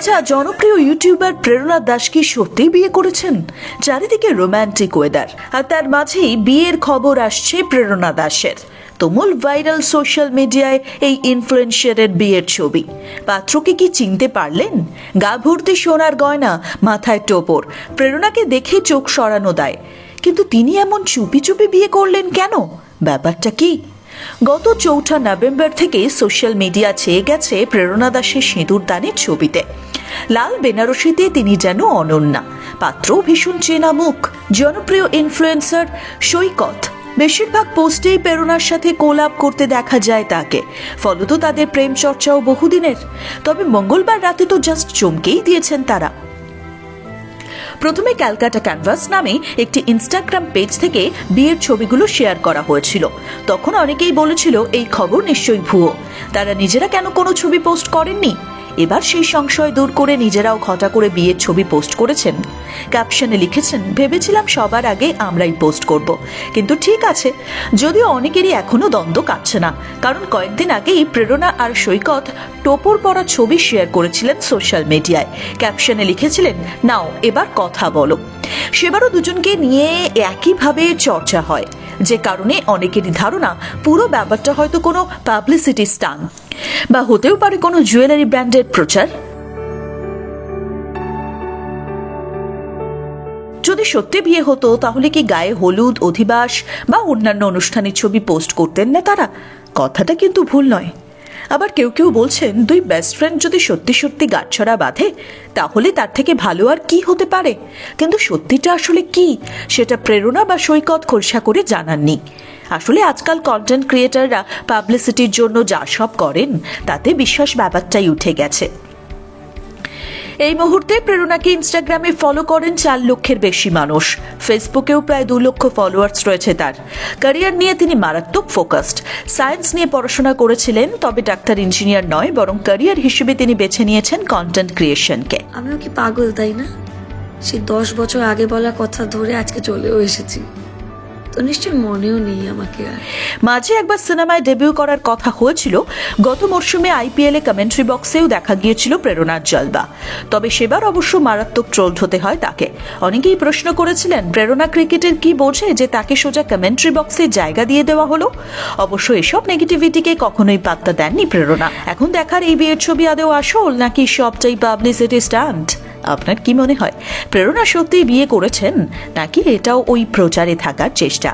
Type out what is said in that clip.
আচ্ছা, জনপ্রিয় ইউটিউবার প্রেরণা দাস কি সত্যিই বিয়ে করেছেন? চারিদিকে রোম্যান্টিক ওয়েদার, আর তার মাঝেই বিয়ের খবর আসছে প্রেরণা দাসের। তুমুল ভাইরাল সোশ্যাল মিডিয়ায় এই ইনফ্লুয়েন্সারের বিয়ের ছবি। পাত্রকে কি চিনতে পারলেন? গা ভর্তি সোনার গয়না, মাথায় টোপর, প্রেরণাকে দেখে চোখ সরানো দেয়। কিন্তু তিনি এমন চুপি চুপি বিয়ে করলেন কেন? ব্যাপারটা কি? গত 4 নভেম্বর থেকে সোশ্যাল মিডিয়া ছেয়ে গেছে প্রেরণা দাসের সিঁদুর দানের ছবিতে। লাল বেনারসিতে তিনি যেন অনন্যা, পাত্র ভীষণ চেনা মুখ। জনপ্রিয় ইনফ্লুয়েন্সার সৈকত বেশিরভাগ পোস্টেই প্রেরণার সাথে কোলাপ করতে দেখা যায় তাকে, ফলত তাদের প্রেম চর্চাও বহুদিনের। তবে মঙ্গলবার রাতে তো জাস্ট চমকেই দিয়েছেন তারা। প্রথমে ক্যালকাটা ক্যানভাস নামে একটি ইনস্টাগ্রাম পেজ থেকে বিয়ের ছবিগুলো শেয়ার করা হয়েছিল। তখন অনেকেই বলেছিল এই খবর নিশ্চয়ই ভুয়ো, তারা নিজেরা কেন কোনো ছবি পোস্ট করেননি। এবার সেই সংশয় দূর করে নিজেরাও ঘটা করে বিয়ের ছবি পোস্ট করেছেন। ক্যাপশনে লিখেছেন, ভেবেছিলাম সবার আগে আমরাই পোস্ট করব, কিন্তু ঠিক আছে। যদিও অনেকেরই এখনো দ্বন্দ্ব কাটছে না, কারণ কয়েকদিন আগেই প্রেরণা আর সৈকত টোপর পরা ছবি শেয়ার করেছিলেন সোশ্যাল মিডিয়ায়। ক্যাপশনে লিখেছিলেন, নাও এবার কথা বলো। সেবারও দুজনকে নিয়ে একইভাবে চর্চা হয়, যে কারণে অনেকেরই ধারণা পুরো ব্যাপারটা হয়তো কোনো পাবলিসিটি স্টান্ট, বা হতেও পারে কোনো জুয়েলারি ব্র্যান্ডের প্রচার। যদি সত্যি বিয়ে হতো তাহলে কি গায়ে হলুদ, অধিবাস বা অন্যান্য অনুষ্ঠানের ছবি পোস্ট করতেন না তারা? কথাটা কিন্তু ভুল নয়। আবার কেউ কেউ বলছেন, দুই বেস্ট ফ্রেন্ড যদি সত্যি সত্যি গাঁটছড়া বাঁধে তাহলে তার থেকে ভালো আর কি হতে পারে। কিন্তু সত্যিটা আসলে কি সেটা প্রেরণা বা সৈকত খোলসা করে জানাননি। আসলে আজকাল কন্টেন্ট ক্রিয়েটাররা পাবলিসিটির জন্য যা সব করেন তাতে বিশ্বাস ব্যাপারটাই উঠে গেছে। এই মুহূর্তে প্রেরণাকে ইনস্টাগ্রামে ফলো করেন 4 লক্ষের বেশি মানুষ। ফেসবুকেও প্রায় 2 লক্ষ ফলোয়ার্স রয়েছে তার। ক্যারিয়ার নিয়ে তিনি মারাত্মক ফোকাসড। সায়েন্স নিয়ে পড়াশোনা করেছিলেন, তবে ডাক্তার ইঞ্জিনিয়ার নয়, বরং ক্যারিয়ার হিসেবে তিনি বেছে নিয়েছেন কন্টেন্ট ক্রিয়েশনকে। আমিও কি পাগল, তাই না? সেই 10 বছর আগে বলা কথা ধরে আজকে চলেও এসেছি, তো নিশ্চয়ই মনেও নেই আমাকে। মাঝে একবার সিনেমায় ডেবিউ করার কথা হয়েছিল। গত মরশুমে আইপিএল এ কমেন্ট্রি বক্সেও দেখা গিয়েছিল প্রেরণার জলবা। তবে সেবার অবশ্য মারাত্মক ট্রোলড হতে হয় তাকে। অনেকেই প্রশ্ন করেছিলেন, প্রেরণা ক্রিকেটের কি বোঝে যে তাকে সোজা কমেন্ট্রি বক্সে জায়গা দিয়ে দেওয়া হলো? অবশ্য এসব নেগেটিভিটিকে কখনোই পাত্তা দেননি প্রেরণা। এখন দেখার এই বিয়ের ছবি আদৌ আসল নাকি সবটাই পাবলিসিটি স্টান্ট? আপনার কি মনে হয়, প্রেরণা সত্যিই বিয়ে করেছেন নাকি এটাও ওই প্রচারে থাকার চেষ্টা?